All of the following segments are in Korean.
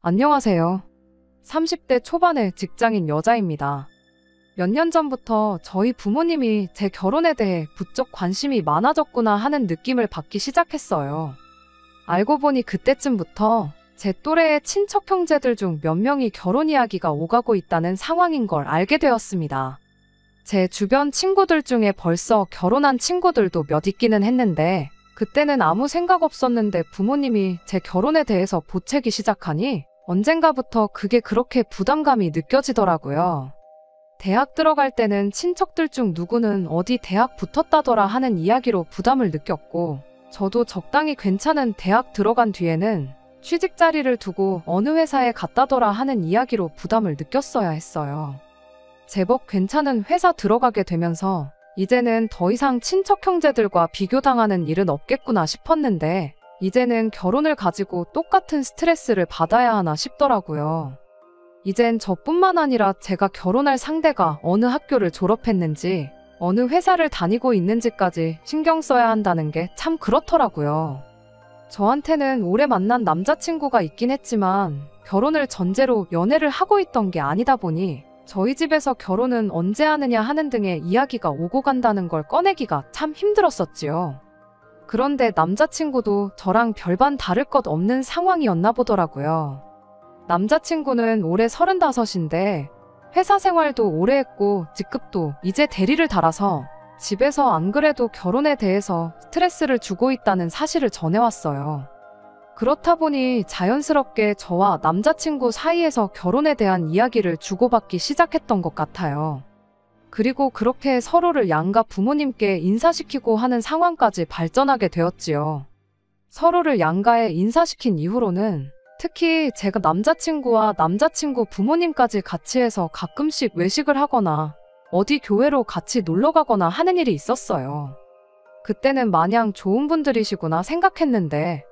안녕하세요. 30대 초반의 직장인 여자입니다. 몇 년 전부터 저희 부모님이 제 결혼에 대해 부쩍 관심이 많아졌구나 하는 느낌을 받기 시작했어요. 알고 보니 그때쯤부터 제 또래의 친척 형제들 중 몇 명이 결혼 이야기가 오가고 있다는 상황인 걸 알게 되었습니다. 제 주변 친구들 중에 벌써 결혼한 친구들도 몇 있기는 했는데 그때는 아무 생각 없었는데 부모님이 제 결혼에 대해서 보채기 시작하니 언젠가부터 그게 그렇게 부담감이 느껴지더라고요. 대학 들어갈 때는 친척들 중 누구는 어디 대학 붙었다더라 하는 이야기로 부담을 느꼈고 저도 적당히 괜찮은 대학 들어간 뒤에는 취직 자리를 두고 어느 회사에 갔다더라 하는 이야기로 부담을 느꼈어야 했어요. 제법 괜찮은 회사 들어가게 되면서 이제는 더 이상 친척 형제들과 비교당하는 일은 없겠구나 싶었는데 이제는 결혼을 가지고 똑같은 스트레스를 받아야 하나 싶더라고요. 이젠 저뿐만 아니라 제가 결혼할 상대가 어느 학교를 졸업했는지 어느 회사를 다니고 있는지까지 신경 써야 한다는 게 참 그렇더라고요. 저한테는 오래 만난 남자친구가 있긴 했지만 결혼을 전제로 연애를 하고 있던 게 아니다 보니 저희 집에서 결혼은 언제 하느냐 하는 등의 이야기가 오고 간다는 걸 꺼내기가 참 힘들었었지요. 그런데 남자친구도 저랑 별반 다를 것 없는 상황이었나 보더라고요. 남자친구는 올해 35인데 회사 생활도 오래 했고 직급도 이제 대리를 달아서 집에서 안 그래도 결혼에 대해서 스트레스를 주고 있다는 사실을 전해왔어요. 그렇다 보니 자연스럽게 저와 남자친구 사이에서 결혼에 대한 이야기를 주고받기 시작했던 것 같아요. 그리고 그렇게 서로를 양가 부모님께 인사시키고 하는 상황까지 발전하게 되었지요. 서로를 양가에 인사시킨 이후로는 특히 제가 남자친구와 남자친구 부모님까지 같이 해서 가끔씩 외식을 하거나 어디 교회로 같이 놀러 가거나 하는 일이 있었어요. 그때는 마냥 좋은 분들이시구나 생각했는데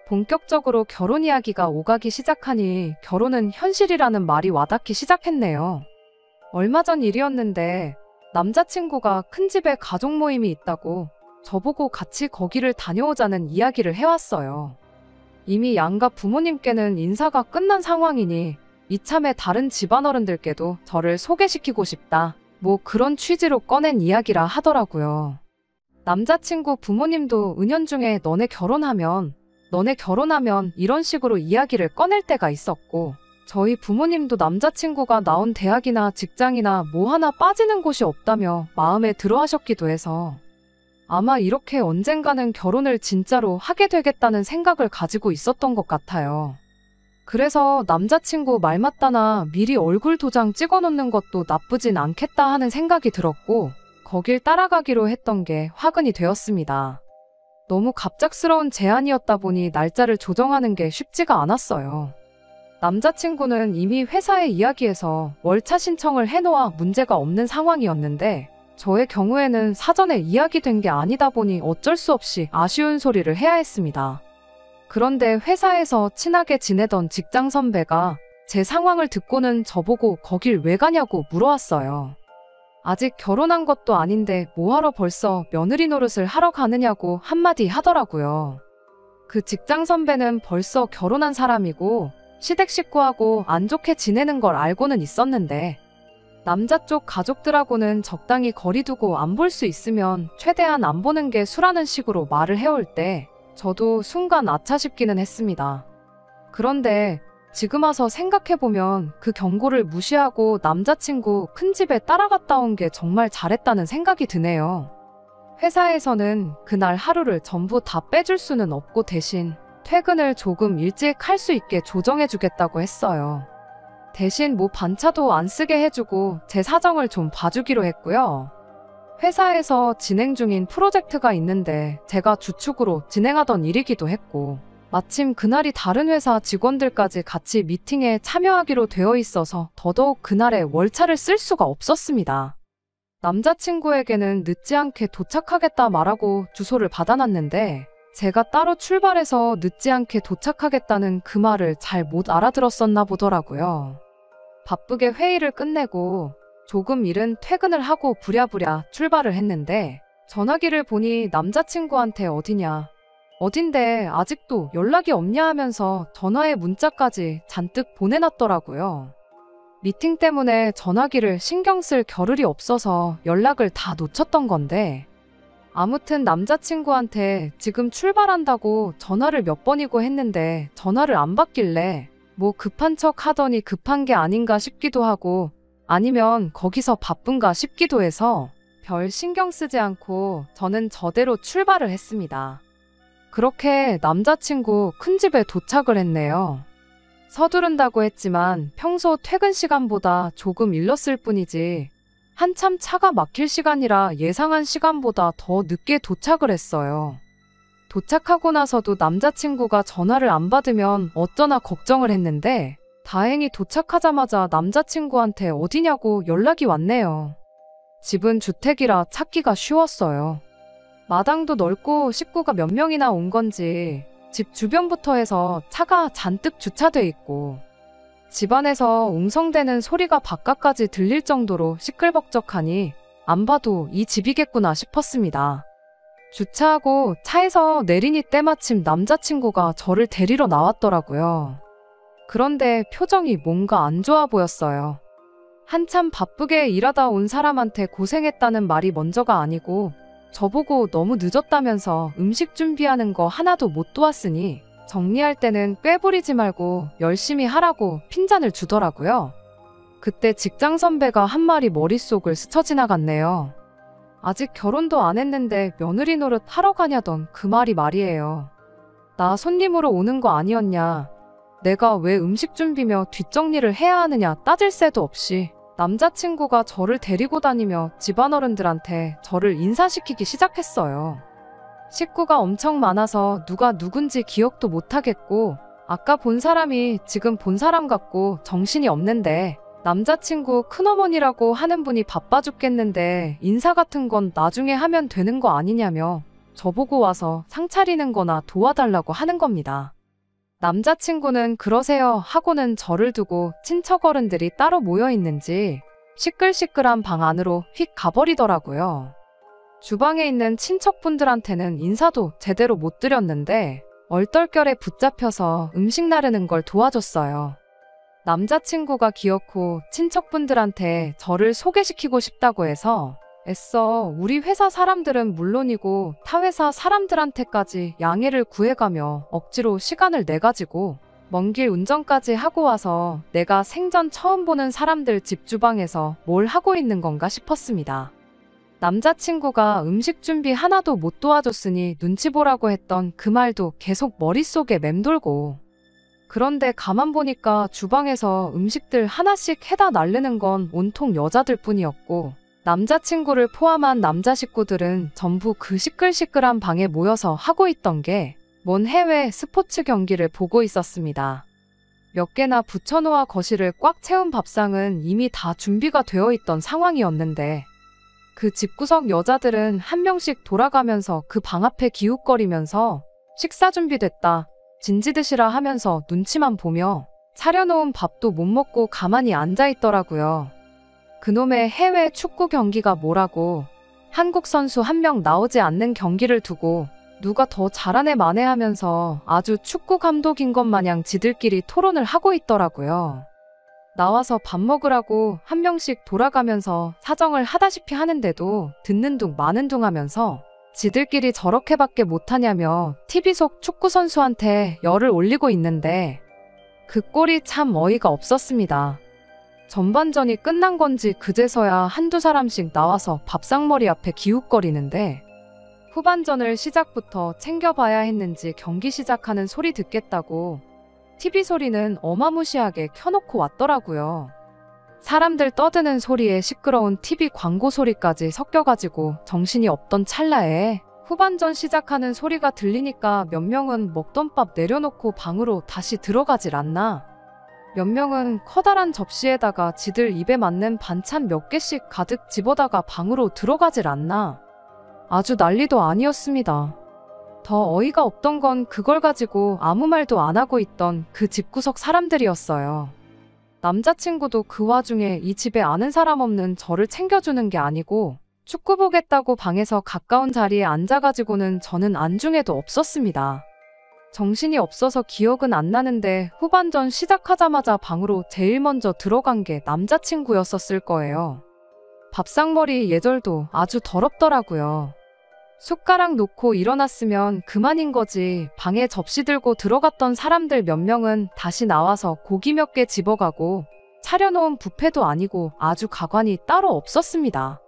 본격적으로 결혼 이야기가 오가기 시작하니 결혼은 현실이라는 말이 와닿기 시작했네요. 얼마 전 일이었는데 남자친구가 큰 집에 가족 모임이 있다고 저보고 같이 거기를 다녀오자는 이야기를 해왔어요. 이미 양가 부모님께는 인사가 끝난 상황이니 이참에 다른 집안어른들께도 저를 소개시키고 싶다. 뭐 그런 취지로 꺼낸 이야기라 하더라고요. 남자친구 부모님도 은연중에 너네 결혼하면 이런 식으로 이야기를 꺼낼 때가 있었고 저희 부모님도 남자친구가 나온 대학이나 직장이나 뭐 하나 빠지는 곳이 없다며 마음에 들어 하셨기도 해서 아마 이렇게 언젠가는 결혼을 진짜로 하게 되겠다는 생각을 가지고 있었던 것 같아요. 그래서 남자친구 말 맞다나 미리 얼굴 도장 찍어놓는 것도 나쁘진 않겠다 하는 생각이 들었고 거길 따라가기로 했던 게 화근이 되었습니다. 너무 갑작스러운 제안이었다 보니 날짜를 조정하는 게 쉽지가 않았어요. 남자친구는 이미 회사에 이야기해서 월차 신청을 해놓아 문제가 없는 상황이었는데 저의 경우에는 사전에 이야기된 게 아니다 보니 어쩔 수 없이 아쉬운 소리를 해야 했습니다. 그런데 회사에서 친하게 지내던 직장 선배가 제 상황을 듣고는 저보고 거길 왜 가냐고 물어왔어요. 아직 결혼한 것도 아닌데 뭐하러 벌써 며느리 노릇을 하러 가느냐고 한마디 하더라고요. 그 직장 선배는 벌써 결혼한 사람이고 시댁 식구하고 안 좋게 지내는 걸 알고는 있었는데 남자 쪽 가족들하고는 적당히 거리 두고 안 볼 수 있으면 최대한 안 보는 게 수라는 식으로 말을 해올 때 저도 순간 아차 싶기는 했습니다. 그런데 지금 와서 생각해보면 그 경고를 무시하고 남자친구 큰 집에 따라갔다 온 게 정말 잘했다는 생각이 드네요. 회사에서는 그날 하루를 전부 다 빼줄 수는 없고 대신 퇴근을 조금 일찍 할 수 있게 조정해주겠다고 했어요. 대신 뭐 반차도 안 쓰게 해주고 제 사정을 좀 봐주기로 했고요. 회사에서 진행 중인 프로젝트가 있는데 제가 주축으로 진행하던 일이기도 했고 마침 그날이 다른 회사 직원들까지 같이 미팅에 참여하기로 되어 있어서 더더욱 그날에 월차를 쓸 수가 없었습니다. 남자친구에게는 늦지 않게 도착하겠다 말하고 주소를 받아놨는데 제가 따로 출발해서 늦지 않게 도착하겠다는 그 말을 잘 못 알아들었었나 보더라고요. 바쁘게 회의를 끝내고 조금 이른 퇴근을 하고 부랴부랴 출발을 했는데 전화기를 보니 남자친구한테 어디냐, 어딘데 아직도 연락이 없냐 하면서 전화에 문자까지 잔뜩 보내놨더라고요. 미팅 때문에 전화기를 신경 쓸 겨를이 없어서 연락을 다 놓쳤던 건데, 아무튼 남자친구한테 지금 출발한다고 전화를 몇 번이고 했는데 전화를 안 받길래 뭐 급한 척 하더니 급한 게 아닌가 싶기도 하고, 아니면 거기서 바쁜가 싶기도 해서 별 신경 쓰지 않고 저는 저대로 출발을 했습니다. 그렇게 남자친구 큰 집에 도착을 했네요. 서두른다고 했지만 평소 퇴근 시간보다 조금 일렀을 뿐이지 한참 차가 막힐 시간이라 예상한 시간보다 더 늦게 도착을 했어요. 도착하고 나서도 남자친구가 전화를 안 받으면 어쩌나 걱정을 했는데, 다행히 도착하자마자 남자친구한테 어디냐고 연락이 왔네요. 집은 주택이라 찾기가 쉬웠어요. 마당도 넓고 식구가 몇 명이나 온 건지 집 주변부터 해서 차가 잔뜩 주차돼 있고, 집안에서 웅성대는 소리가 바깥까지 들릴 정도로 시끌벅적하니 안 봐도 이 집이겠구나 싶었습니다. 주차하고 차에서 내리니 때마침 남자친구가 저를 데리러 나왔더라고요. 그런데 표정이 뭔가 안 좋아 보였어요. 한참 바쁘게 일하다 온 사람한테 고생했다는 말이 먼저가 아니고, 저보고 너무 늦었다면서 음식 준비하는 거 하나도 못 도왔으니 정리할 때는 꾀부리지 말고 열심히 하라고 핀잔을 주더라고요. 그때 직장 선배가 한 말이 머릿속을 스쳐 지나갔네요. 아직 결혼도 안 했는데 며느리 노릇 하러 가냐던 그 말이 말이에요. 나 손님으로 오는 거 아니었냐, 내가 왜 음식 준비며 뒷정리를 해야 하느냐 따질 새도 없이 남자친구가 저를 데리고 다니며 집안어른들한테 저를 인사시키기 시작했어요. 식구가 엄청 많아서 누가 누군지 기억도 못하겠고, 아까 본 사람이 지금 본 사람 같고 정신이 없는데, 남자친구 큰어머니라고 하는 분이 바빠 죽겠는데 인사 같은 건 나중에 하면 되는 거 아니냐며 저보고 와서 상 차리는 거나 도와달라고 하는 겁니다. 남자친구는 그러세요 하고는 저를 두고 친척 어른들이 따로 모여 있는지 시끌시끌한 방 안으로 휙 가버리더라고요. 주방에 있는 친척분들한테는 인사도 제대로 못 드렸는데 얼떨결에 붙잡혀서 음식 나르는 걸 도와줬어요. 남자친구가 기어코 친척분들한테 저를 소개시키고 싶다고 해서 애써 우리 회사 사람들은 물론이고 타 회사 사람들한테까지 양해를 구해가며 억지로 시간을 내가지고 먼 길 운전까지 하고 와서 내가 생전 처음 보는 사람들 집 주방에서 뭘 하고 있는 건가 싶었습니다. 남자친구가 음식 준비 하나도 못 도와줬으니 눈치 보라고 했던 그 말도 계속 머릿속에 맴돌고, 그런데 가만 보니까 주방에서 음식들 하나씩 해다 날르는 건 온통 여자들 뿐이었고, 남자친구를 포함한 남자 식구들은 전부 그 시끌시끌한 방에 모여서 하고 있던 게 먼 해외 스포츠 경기를 보고 있었습니다. 몇 개나 붙여놓아 거실을 꽉 채운 밥상은 이미 다 준비가 되어 있던 상황이었는데, 그 집구석 여자들은 한 명씩 돌아가면서 그 방 앞에 기웃거리면서 식사 준비됐다, 진지 드시라 하면서 눈치만 보며 차려놓은 밥도 못 먹고 가만히 앉아있더라고요. 그놈의 해외 축구 경기가 뭐라고, 한국 선수 한 명 나오지 않는 경기를 두고 누가 더 잘하네 마네 하면서 아주 축구 감독인 것 마냥 지들끼리 토론을 하고 있더라고요. 나와서 밥 먹으라고 한 명씩 돌아가면서 사정을 하다시피 하는데도 듣는 둥 마는 둥 하면서 지들끼리 저렇게밖에 못하냐며 TV 속 축구 선수한테 열을 올리고 있는데, 그 꼴이 참 어이가 없었습니다. 전반전이 끝난 건지 그제서야 한두 사람씩 나와서 밥상머리 앞에 기웃거리는데, 후반전을 시작부터 챙겨봐야 했는지 경기 시작하는 소리 듣겠다고 TV 소리는 어마무시하게 켜놓고 왔더라고요. 사람들 떠드는 소리에 시끄러운 TV 광고 소리까지 섞여가지고 정신이 없던 찰나에 후반전 시작하는 소리가 들리니까 몇 명은 먹던 밥 내려놓고 방으로 다시 들어가질 않나, 몇 명은 커다란 접시에다가 지들 입에 맞는 반찬 몇 개씩 가득 집어다가 방으로 들어가질 않나, 아주 난리도 아니었습니다. 더 어이가 없던 건 그걸 가지고 아무 말도 안 하고 있던 그 집구석 사람들이었어요. 남자친구도 그 와중에 이 집에 아는 사람 없는 저를 챙겨주는 게 아니고 축구 보겠다고 방에서 가까운 자리에 앉아가지고는 저는 안중에도 없었습니다. 정신이 없어서 기억은 안 나는데 후반전 시작하자마자 방으로 제일 먼저 들어간 게 남자친구였었을 거예요. 밥상머리 예절도 아주 더럽더라고요. 숟가락 놓고 일어났으면 그만인 거지. 방에 접시 들고 들어갔던 사람들 몇 명은 다시 나와서 고기 몇 개 집어가고 차려놓은 뷔페도 아니고 아주 가관이 따로 없었습니다.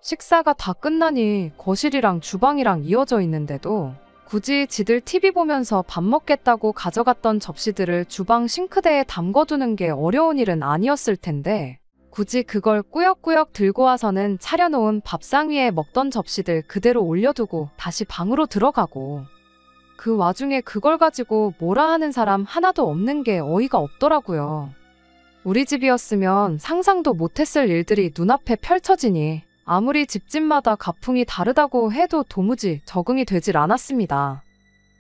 식사가 다 끝나니 거실이랑 주방이랑 이어져 있는데도 굳이 지들 TV 보면서 밥 먹겠다고 가져갔던 접시들을 주방 싱크대에 담궈두는 게 어려운 일은 아니었을 텐데 굳이 그걸 꾸역꾸역 들고 와서는 차려놓은 밥상 위에 먹던 접시들 그대로 올려두고 다시 방으로 들어가고 그 와중에 그걸 가지고 뭐라 하는 사람 하나도 없는 게 어이가 없더라고요. 우리 집이었으면 상상도 못했을 일들이 눈앞에 펼쳐지니 아무리 집집마다 가풍이 다르다고 해도 도무지 적응이 되질 않았습니다.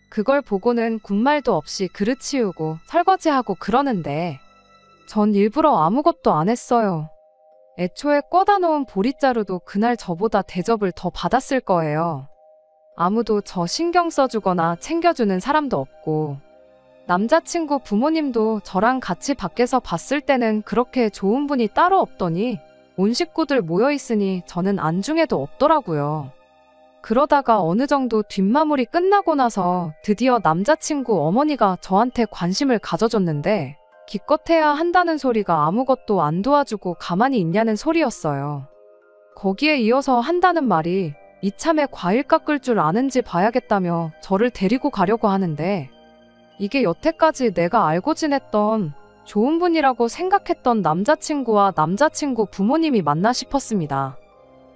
그걸 보고는 군말도 없이 그릇 치우고 설거지하고 그러는데 전 일부러 아무것도 안 했어요. 애초에 꿔다 놓은 보릿자루도 그날 저보다 대접을 더 받았을 거예요. 아무도 저 신경 써주거나 챙겨주는 사람도 없고 남자친구 부모님도 저랑 같이 밖에서 봤을 때는 그렇게 좋은 분이 따로 없더니 온 식구들 모여있으니 저는 안중에도 없더라고요. 그러다가 어느 정도 뒷마무리 끝나고 나서 드디어 남자친구 어머니가 저한테 관심을 가져줬는데 기껏해야 한다는 소리가 아무것도 안 도와주고 가만히 있냐는 소리였어요. 거기에 이어서 한다는 말이 이참에 과일 깎을 줄 아는지 봐야겠다며 저를 데리고 가려고 하는데 이게 여태까지 내가 알고 지냈던 좋은 분이라고 생각했던 남자친구와 남자친구 부모님이 맞나 싶었습니다.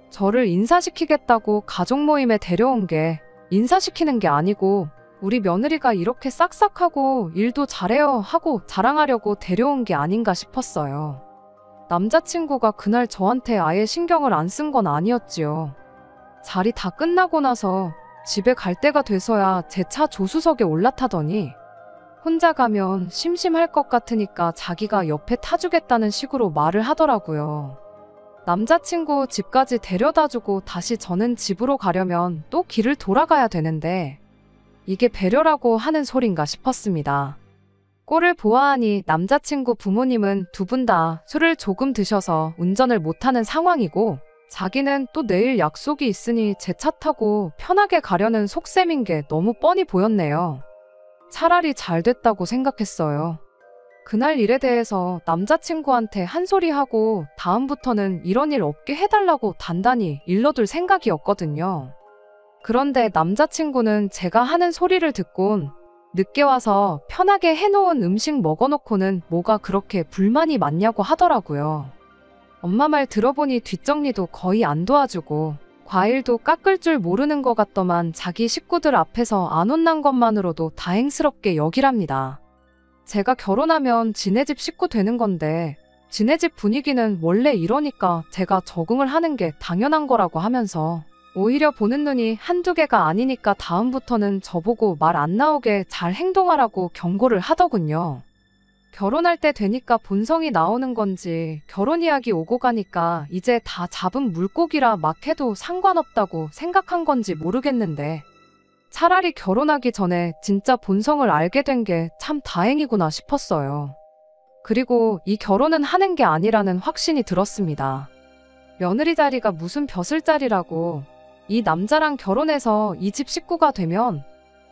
저를 인사시키겠다고 가족 모임에 데려온 게 인사시키는 게 아니고 우리 며느리가 이렇게 싹싹하고 일도 잘해요 하고 자랑하려고 데려온 게 아닌가 싶었어요. 남자친구가 그날 저한테 아예 신경을 안 쓴 건 아니었지요. 자리 다 끝나고 나서 집에 갈 때가 돼서야 제 차 조수석에 올라타더니 혼자 가면 심심할 것 같으니까 자기가 옆에 타주겠다는 식으로 말을 하더라고요. 남자친구 집까지 데려다주고 다시 저는 집으로 가려면 또 길을 돌아가야 되는데 이게 배려라고 하는 소린가 싶었습니다. 꼴을 보아하니 남자친구 부모님은 두 분 다 술을 조금 드셔서 운전을 못하는 상황이고 자기는 또 내일 약속이 있으니 제 차 타고 편하게 가려는 속셈인 게 너무 뻔히 보였네요. 차라리 잘 됐다고 생각했어요. 그날 일에 대해서 남자친구한테 한 소리 하고 다음부터는 이런 일 없게 해달라고 단단히 일러둘 생각이었거든요. 그런데 남자친구는 제가 하는 소리를 듣곤 늦게 와서 편하게 해놓은 음식 먹어놓고는 뭐가 그렇게 불만이 많냐고 하더라고요. 엄마 말 들어보니 뒷정리도 거의 안 도와주고 과일도 깎을 줄 모르는 것 같더만 자기 식구들 앞에서 안 혼난 것만으로도 다행스럽게 여기랍니다. 제가 결혼하면 지네 집 식구 되는 건데 지네 집 분위기는 원래 이러니까 제가 적응을 하는 게 당연한 거라고 하면서 오히려 보는 눈이 한두 개가 아니니까 다음부터는 저보고 말 안 나오게 잘 행동하라고 경고를 하더군요. 결혼할 때 되니까 본성이 나오는 건지 결혼 이야기 오고 가니까 이제 다 잡은 물고기라 막 해도 상관없다고 생각한 건지 모르겠는데 차라리 결혼하기 전에 진짜 본성을 알게 된 게 참 다행이구나 싶었어요. 그리고 이 결혼은 하는 게 아니라는 확신이 들었습니다. 며느리 자리가 무슨 벼슬자리라고 이 남자랑 결혼해서 이 집 식구가 되면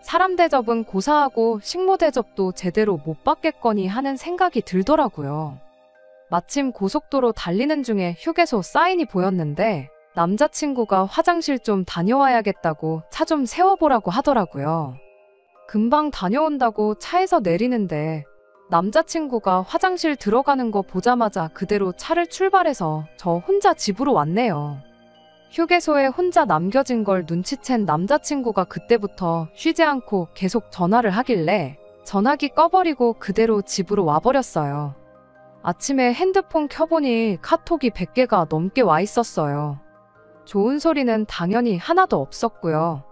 사람 대접은 고사하고 식모 대접도 제대로 못 받겠거니 하는 생각이 들더라고요. 마침 고속도로 달리는 중에 휴게소 사인이 보였는데 남자친구가 화장실 좀 다녀와야겠다고 차 좀 세워보라고 하더라고요. 금방 다녀온다고 차에서 내리는데 남자친구가 화장실 들어가는 거 보자마자 그대로 차를 출발해서 저 혼자 집으로 왔네요. 휴게소에 혼자 남겨진 걸 눈치챈 남자친구가 그때부터 쉬지 않고 계속 전화를 하길래 전화기 꺼버리고 그대로 집으로 와버렸어요. 아침에 핸드폰 켜보니 카톡이 100개가 넘게 와 있었어요. 좋은 소리는 당연히 하나도 없었고요.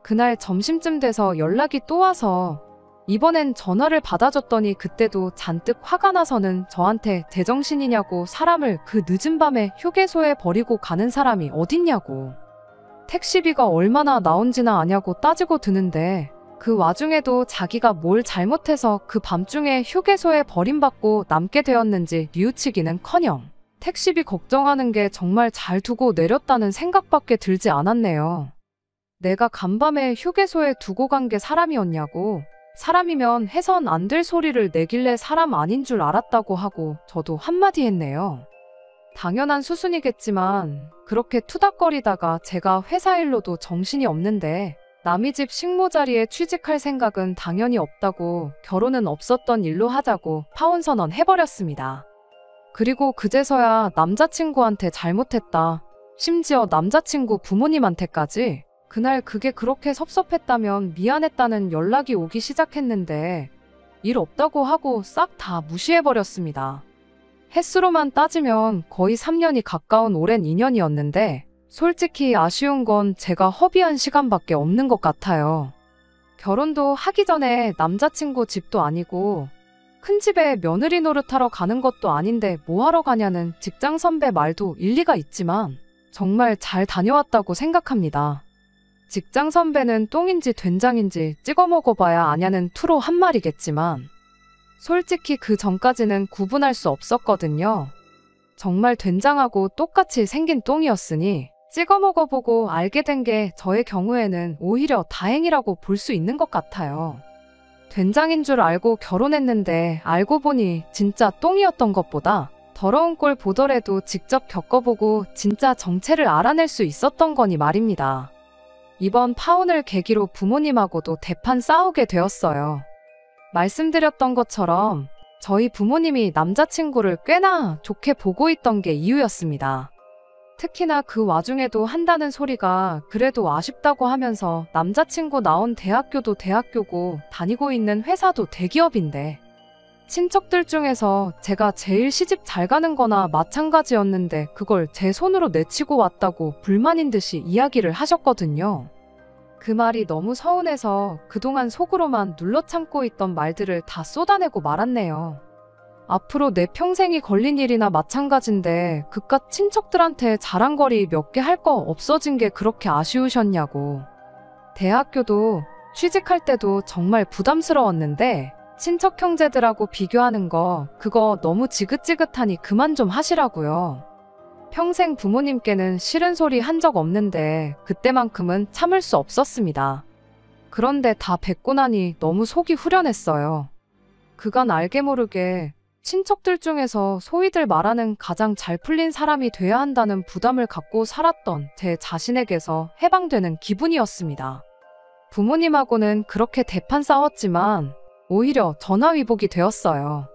그날 점심쯤 돼서 연락이 또 와서 이번엔 전화를 받아줬더니 그때도 잔뜩 화가 나서는 저한테 제정신이냐고, 사람을 그 늦은 밤에 휴게소에 버리고 가는 사람이 어딨냐고, 택시비가 얼마나 나온지나 아냐고 따지고 드는데, 그 와중에도 자기가 뭘 잘못해서 그 밤중에 휴게소에 버림받고 남게 되었는지 뉘우치기는커녕 택시비 걱정하는 게 정말 잘 두고 내렸다는 생각밖에 들지 않았네요. 내가 간밤에 휴게소에 두고 간 게 사람이었냐고, 사람이면 해선 안 될 소리를 내길래 사람 아닌 줄 알았다고 하고 저도 한마디 했네요. 당연한 수순이겠지만 그렇게 투닥거리다가 제가 회사 일로도 정신이 없는데 남의 집 식모 자리에 취직할 생각은 당연히 없다고, 결혼은 없었던 일로 하자고 파혼선언 해버렸습니다. 그리고 그제서야 남자친구한테 잘못했다, 심지어 남자친구 부모님한테까지 그날 그게 그렇게 섭섭했다면 미안했다는 연락이 오기 시작했는데 일 없다고 하고 싹 다 무시해버렸습니다. 횟수로만 따지면 거의 3년이 가까운 오랜 인연이었는데 솔직히 아쉬운 건 제가 허비한 시간밖에 없는 것 같아요. 결혼도 하기 전에 남자친구 집도 아니고 큰 집에 며느리 노릇하러 가는 것도 아닌데 뭐하러 가냐는 직장 선배 말도 일리가 있지만 정말 잘 다녀왔다고 생각합니다. 직장 선배는 똥인지 된장인지 찍어 먹어봐야 아냐는 투로 한 말이겠지만 솔직히 그 전까지는 구분할 수 없었거든요. 정말 된장하고 똑같이 생긴 똥이었으니 찍어 먹어보고 알게 된 게 저의 경우에는 오히려 다행이라고 볼 수 있는 것 같아요. 된장인 줄 알고 결혼했는데 알고 보니 진짜 똥이었던 것보다 더러운 꼴 보더라도 직접 겪어보고 진짜 정체를 알아낼 수 있었던 거니 말입니다. 이번 파혼을 계기로 부모님하고도 대판 싸우게 되었어요. 말씀드렸던 것처럼 저희 부모님이 남자친구를 꽤나 좋게 보고 있던 게 이유였습니다. 특히나 그 와중에도 한다는 소리가 그래도 아쉽다고 하면서 남자친구 나온 대학교도 대학교고 다니고 있는 회사도 대기업인데 친척들 중에서 제가 제일 시집 잘 가는 거나 마찬가지였는데 그걸 제 손으로 내치고 왔다고 불만인 듯이 이야기를 하셨거든요. 그 말이 너무 서운해서 그동안 속으로만 눌러 참고 있던 말들을 다 쏟아내고 말았네요. 앞으로 내 평생이 걸린 일이나 마찬가지인데 그깟 친척들한테 자랑거리 몇 개 할 거 없어진 게 그렇게 아쉬우셨냐고. 대학교도 취직할 때도 정말 부담스러웠는데 친척 형제들하고 비교하는 거 그거 너무 지긋지긋하니 그만 좀 하시라고요. 평생 부모님께는 싫은 소리 한 적 없는데 그때만큼은 참을 수 없었습니다. 그런데 다 뵙고 나니 너무 속이 후련했어요. 그간 알게 모르게 친척들 중에서 소위들 말하는 가장 잘 풀린 사람이 돼야 한다는 부담을 갖고 살았던 제 자신에게서 해방되는 기분이었습니다. 부모님하고는 그렇게 대판 싸웠지만 오히려 전화위복이 되었어요.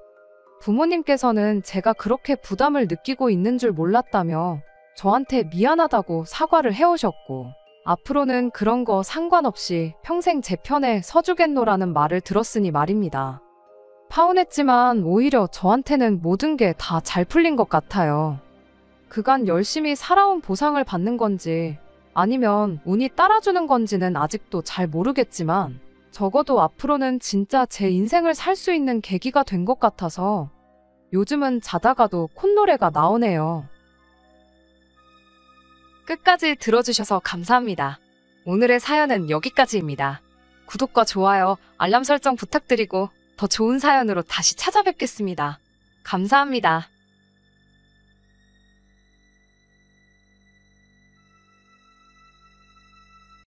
부모님께서는 제가 그렇게 부담을 느끼고 있는 줄 몰랐다며 저한테 미안하다고 사과를 해오셨고 앞으로는 그런 거 상관없이 평생 제 편에 서주겠노라는 말을 들었으니 말입니다. 파혼했지만 오히려 저한테는 모든 게 다 잘 풀린 것 같아요. 그간 열심히 살아온 보상을 받는 건지 아니면 운이 따라주는 건지는 아직도 잘 모르겠지만 적어도 앞으로는 진짜 제 인생을 살 수 있는 계기가 된 것 같아서 요즘은 자다가도 콧노래가 나오네요. 끝까지 들어주셔서 감사합니다. 오늘의 사연은 여기까지입니다. 구독과 좋아요, 알람 설정 부탁드리고 더 좋은 사연으로 다시 찾아뵙겠습니다. 감사합니다.